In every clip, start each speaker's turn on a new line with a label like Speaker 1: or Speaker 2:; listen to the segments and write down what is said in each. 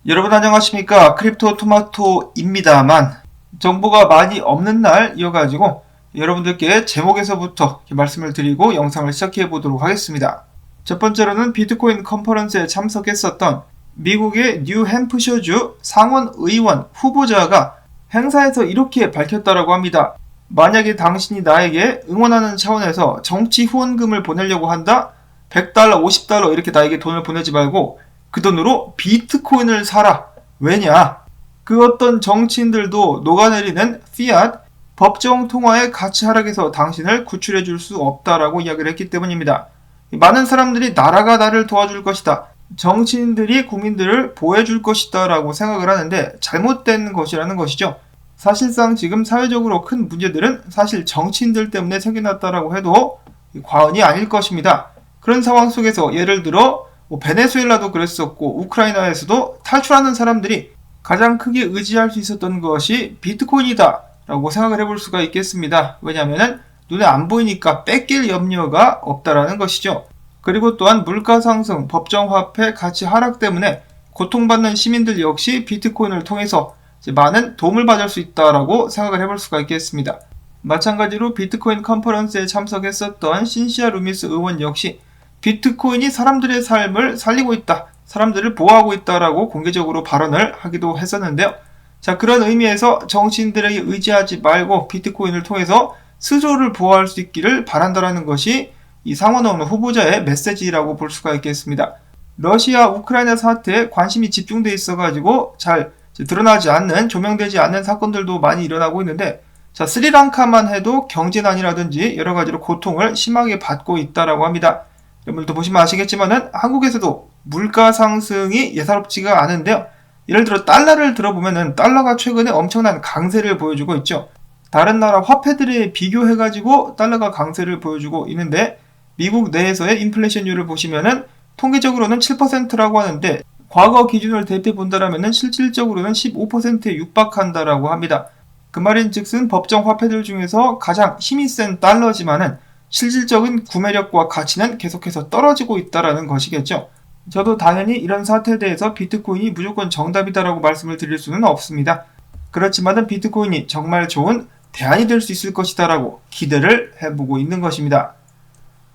Speaker 1: 여러분 안녕하십니까? 크립토 토마토입니다만 정보가 많이 없는 날이어가지고 여러분들께 제목에서부터 말씀을 드리고 영상을 시작해 보도록 하겠습니다. 첫 번째로는 비트코인 컨퍼런스에 참석했었던 미국의 뉴햄프셔주 상원 의원 후보자가 행사에서 이렇게 밝혔다라고 합니다. 만약에 당신이 나에게 응원하는 차원에서 정치 후원금을 보내려고 한다? $100, $50 이렇게 나에게 돈을 보내지 말고 그 돈으로 비트코인을 사라. 왜냐? 그 어떤 정치인들도 녹아내리는 피앗 법정 통화의 가치 하락에서 당신을 구출해 줄 수 없다라고 이야기를 했기 때문입니다. 많은 사람들이 나라가 나를 도와줄 것이다. 정치인들이 국민들을 보호해줄 것이다 라고 생각을 하는데 잘못된 것이라는 것이죠. 사실상 지금 사회적으로 큰 문제들은 사실 정치인들 때문에 생겨났다라고 해도 과언이 아닐 것입니다. 그런 상황 속에서 예를 들어 베네수엘라도 그랬었고 우크라이나에서도 탈출하는 사람들이 가장 크게 의지할 수 있었던 것이 비트코인이다 라고 생각을 해볼 수가 있겠습니다. 왜냐하면 눈에 안 보이니까 뺏길 염려가 없다라는 것이죠. 그리고 또한 물가 상승, 법정화폐 가치 하락 때문에 고통받는 시민들 역시 비트코인을 통해서 많은 도움을 받을 수 있다라고 생각을 해볼 수가 있겠습니다. 마찬가지로 비트코인 컨퍼런스에 참석했었던 신시아 루미스 의원 역시 비트코인이 사람들의 삶을 살리고 있다, 사람들을 보호하고 있다라고 공개적으로 발언을 하기도 했었는데요. 자, 그런 의미에서 정치인들에게 의지하지 말고 비트코인을 통해서 스스로를 보호할 수 있기를 바란다라는 것이 이 상원의원 후보자의 메시지라고 볼 수가 있겠습니다. 러시아 우크라이나 사태에 관심이 집중돼 있어가지고 잘 드러나지 않는, 조명되지 않는 사건들도 많이 일어나고 있는데, 자, 스리랑카만 해도 경제난이라든지 여러 가지로 고통을 심하게 받고 있다라고 합니다. 여러분들도 보시면 아시겠지만은 한국에서도 물가 상승이 예사롭지가 않은데요. 예를 들어 달러를 들어보면은 달러가 최근에 엄청난 강세를 보여주고 있죠. 다른 나라 화폐들에 비교해가지고 달러가 강세를 보여주고 있는데 미국 내에서의 인플레이션율을 보시면은 통계적으로는 7%라고 하는데 과거 기준을 대입해 본다라면은 실질적으로는 15%에 육박한다라고 합니다. 그 말인즉슨 법정 화폐들 중에서 가장 힘이 센 달러지만은 실질적인 구매력과 가치는 계속해서 떨어지고 있다는 것이겠죠. 저도 당연히 이런 사태에 대해서 비트코인이 무조건 정답이다라고 말씀을 드릴 수는 없습니다. 그렇지만 비트코인이 정말 좋은 대안이 될 수 있을 것이다라고 기대를 해보고 있는 것입니다.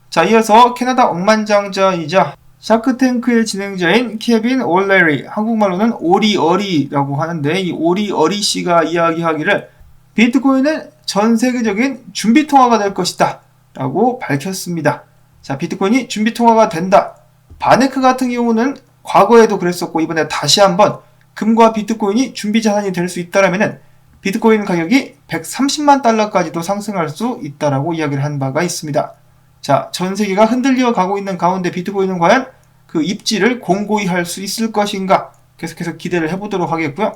Speaker 1: 자, 이어서 캐나다 억만장자이자 샤크탱크의 진행자인 케빈 올레리, 한국말로는 오리어리라고 하는데 이 오리어리 씨가 이야기하기를 비트코인은 전 세계적인 준비통화가 될 것이다 라고 밝혔습니다. 자, 비트코인이 준비통화가 된다. 바네크 같은 경우는 과거에도 그랬었고 이번에 다시 한번 금과 비트코인이 준비자산이 될 수 있다라면 비트코인 가격이 130만 달러까지도 상승할 수 있다라고 이야기를 한 바가 있습니다. 자, 전 세계가 흔들려 가고 있는 가운데 비트코인은 과연 그 입지를 공고히 할 수 있을 것인가 계속해서 기대를 해보도록 하겠고요.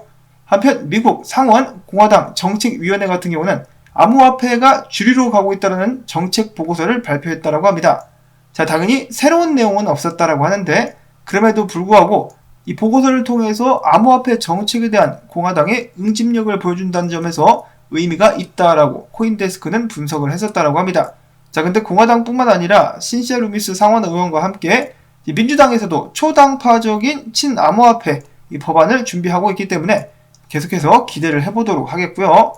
Speaker 1: 한편 미국 상원 공화당 정책위원회 같은 경우는 암호화폐가 주류로 가고 있다는 정책 보고서를 발표했다라고 합니다. 자, 당연히 새로운 내용은 없었다라고 하는데 그럼에도 불구하고 이 보고서를 통해서 암호화폐 정책에 대한 공화당의 응집력을 보여준다는 점에서 의미가 있다라고 코인데스크는 분석을 했었다라고 합니다. 자, 근데 공화당뿐만 아니라 신시아 루미스 상원 의원과 함께 민주당에서도 초당파적인 친암호화폐 이 법안을 준비하고 있기 때문에 계속해서 기대를 해보도록 하겠고요.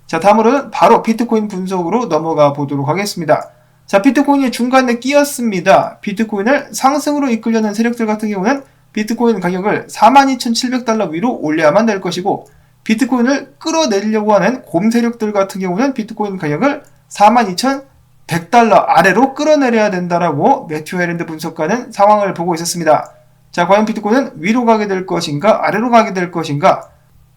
Speaker 1: 자, 다음으로는 바로 비트코인 분석으로 넘어가 보도록 하겠습니다. 자, 비트코인이 중간에 끼었습니다. 비트코인을 상승으로 이끌려는 세력들 같은 경우는 비트코인 가격을 42,700달러 위로 올려야만 될 것이고 비트코인을 끌어내리려고 하는 곰 세력들 같은 경우는 비트코인 가격을 42,100달러 아래로 끌어내려야 된다라고 매튜 헤랜드 분석가는 상황을 보고 있었습니다. 자, 과연 비트코인은 위로 가게 될 것인가 아래로 가게 될 것인가?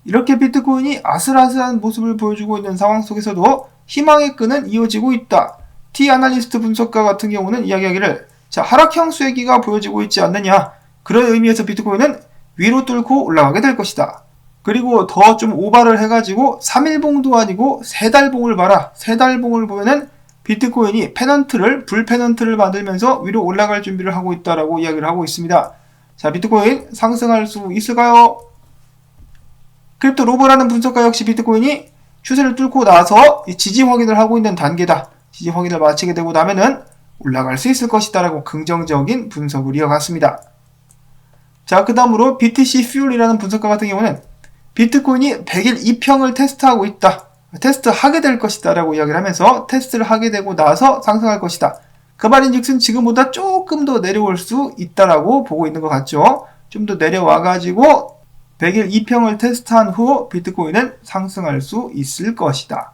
Speaker 1: 이렇게 비트코인이 아슬아슬한 모습을 보여주고 있는 상황 속에서도 희망의 끈은 이어지고 있다. T-아날리스트 분석가 같은 경우는 이야기하기를 자, 하락형 쐐기가 보여지고 있지 않느냐. 그런 의미에서 비트코인은 위로 뚫고 올라가게 될 것이다. 그리고 더 좀 오바를 해가지고 3일봉도 아니고 3달봉을 봐라. 3달봉을 보면은 비트코인이 불페넌트를 만들면서 위로 올라갈 준비를 하고 있다라고 이야기를 하고 있습니다. 자, 비트코인 상승할 수 있을까요? 크립토 로보라는 분석가 역시 비트코인이 추세를 뚫고 나서 지지 확인을 하고 있는 단계다. 지지 확인을 마치게 되고 나면은 올라갈 수 있을 것이다 라고 긍정적인 분석을 이어갔습니다. 자, 그 다음으로 BTC Fuel이라는 분석가 같은 경우는 비트코인이 100일 2평을 테스트하고 있다. 테스트하게 될 것이다 라고 이야기를 하면서 테스트를 하게 되고 나서 상승할 것이다. 그 말인즉슨 지금보다 조금 더 내려올 수 있다라고 보고 있는 것 같죠. 좀 더 내려와가지고 100일 2평을 테스트한 후 비트코인은 상승할 수 있을 것이다.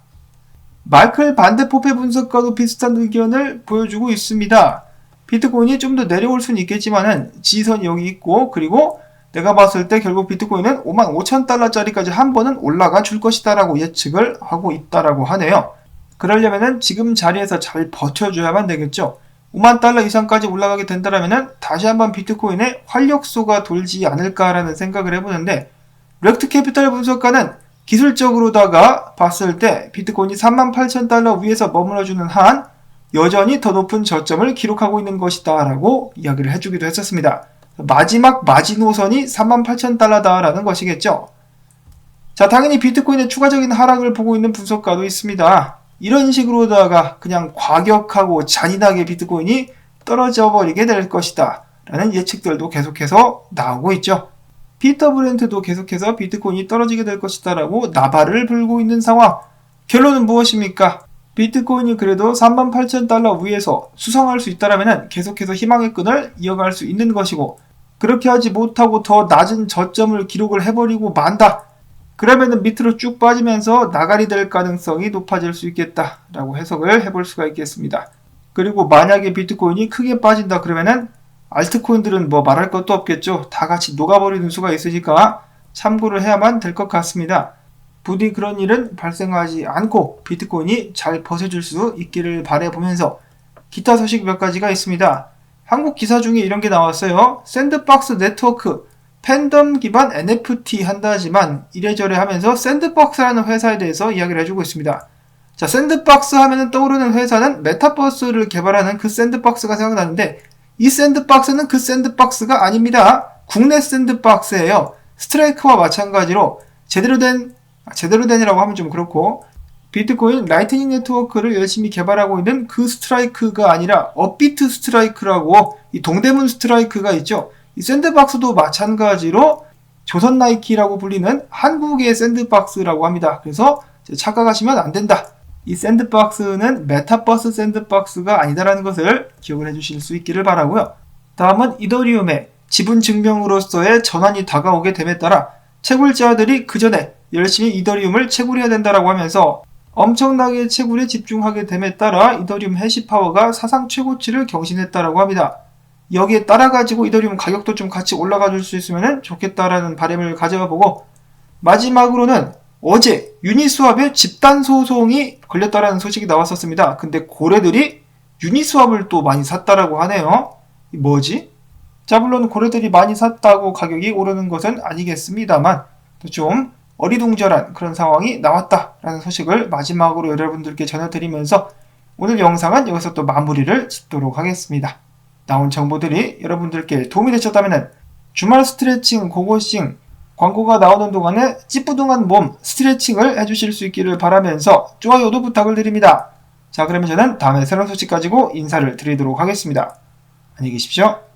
Speaker 1: 마이클 반데포페 분석가도 비슷한 의견을 보여주고 있습니다. 비트코인이 좀 더 내려올 수는 있겠지만은 지지선이 여기 있고, 그리고 내가 봤을 때 결국 비트코인은 55,000달러짜리까지 한 번은 올라가 줄 것이다 라고 예측을 하고 있다라고 하네요. 그러려면은 지금 자리에서 잘 버텨줘야만 되겠죠. 5만 달러 이상까지 올라가게 된다면은 다시 한번 비트코인에 활력소가 돌지 않을까라는 생각을 해보는데, 렉트 캐피탈 분석가는 기술적으로다가 봤을 때 비트코인이 38,000달러 위에서 머물러주는 한 여전히 더 높은 저점을 기록하고 있는 것이다 라고 이야기를 해주기도 했었습니다. 마지막 마지노선이 38,000달러다 라는 것이겠죠. 자, 당연히 비트코인의 추가적인 하락을 보고 있는 분석가도 있습니다. 이런 식으로다가 그냥 과격하고 잔인하게 비트코인이 떨어져 버리게 될 것이다 라는 예측들도 계속해서 나오고 있죠. 피터 브렌트도 계속해서 비트코인이 떨어지게 될 것이다 라고 나발을 불고 있는 상황. 결론은 무엇입니까? 비트코인이 그래도 38,000달러 위에서 수성할 수 있다면 계속해서 희망의 끈을 이어갈 수 있는 것이고, 그렇게 하지 못하고 더 낮은 저점을 기록을 해버리고 만다. 그러면은 밑으로 쭉 빠지면서 나가리 될 가능성이 높아질 수 있겠다라고 해석을 해볼 수가 있겠습니다. 그리고 만약에 비트코인이 크게 빠진다 그러면은 알트코인들은 뭐 말할 것도 없겠죠. 다 같이 녹아버리는 수가 있으니까 참고를 해야만 될 것 같습니다. 부디 그런 일은 발생하지 않고 비트코인이 잘 벗어줄 수 있기를 바라보면서 기타 소식 몇 가지가 있습니다. 한국 기사 중에 이런 게 나왔어요. 샌드박스 네트워크 팬덤 기반 NFT 한다지만 이래저래 하면서 샌드박스라는 회사에 대해서 이야기를 해주고 있습니다. 자, 샌드박스 하면은 떠오르는 회사는 메타버스를 개발하는 그 샌드박스가 생각나는데, 이 샌드박스는 그 샌드박스가 아닙니다. 국내 샌드박스예요. 스트라이크와 마찬가지로 제대로 된이라고 하면 좀 그렇고, 비트코인 라이트닝 네트워크를 열심히 개발하고 있는 그 스트라이크가 아니라 업비트 스트라이크라고 이 동대문 스트라이크가 있죠. 이 샌드박스도 마찬가지로 조선 나이키라고 불리는 한국의 샌드박스라고 합니다. 그래서 착각하시면 안 된다. 이 샌드박스는 메타버스 샌드박스가 아니다라는 것을 기억을 해주실 수 있기를 바라고요. 다음은 이더리움의 지분 증명으로서의 전환이 다가오게 됨에 따라 채굴자들이 그 전에 열심히 이더리움을 채굴해야 된다라고 하면서 엄청나게 채굴에 집중하게 됨에 따라 이더리움 해시파워가 사상 최고치를 경신했다라고 합니다. 여기에 따라가지고 이더리움 가격도 좀 같이 올라가 줄 수 있으면 좋겠다라는 바람을 가져보고, 마지막으로는 어제 유니스왑의 집단 소송이 걸렸다라는 소식이 나왔었습니다. 근데 고래들이 유니스왑을 또 많이 샀다라고 하네요. 뭐지? 자, 물론 고래들이 많이 샀다고 가격이 오르는 것은 아니겠습니다만 좀 어리둥절한 그런 상황이 나왔다라는 소식을 마지막으로 여러분들께 전해드리면서 오늘 영상은 여기서 또 마무리를 짓도록 하겠습니다. 나온 정보들이 여러분들께 도움이 되셨다면 주말 스트레칭, 고고싱, 광고가 나오는 동안에 찌뿌둥한 몸 스트레칭을 해주실 수 있기를 바라면서 좋아요도 부탁을 드립니다. 자, 그러면 저는 다음에 새로운 소식 가지고 인사를 드리도록 하겠습니다. 안녕히 계십시오.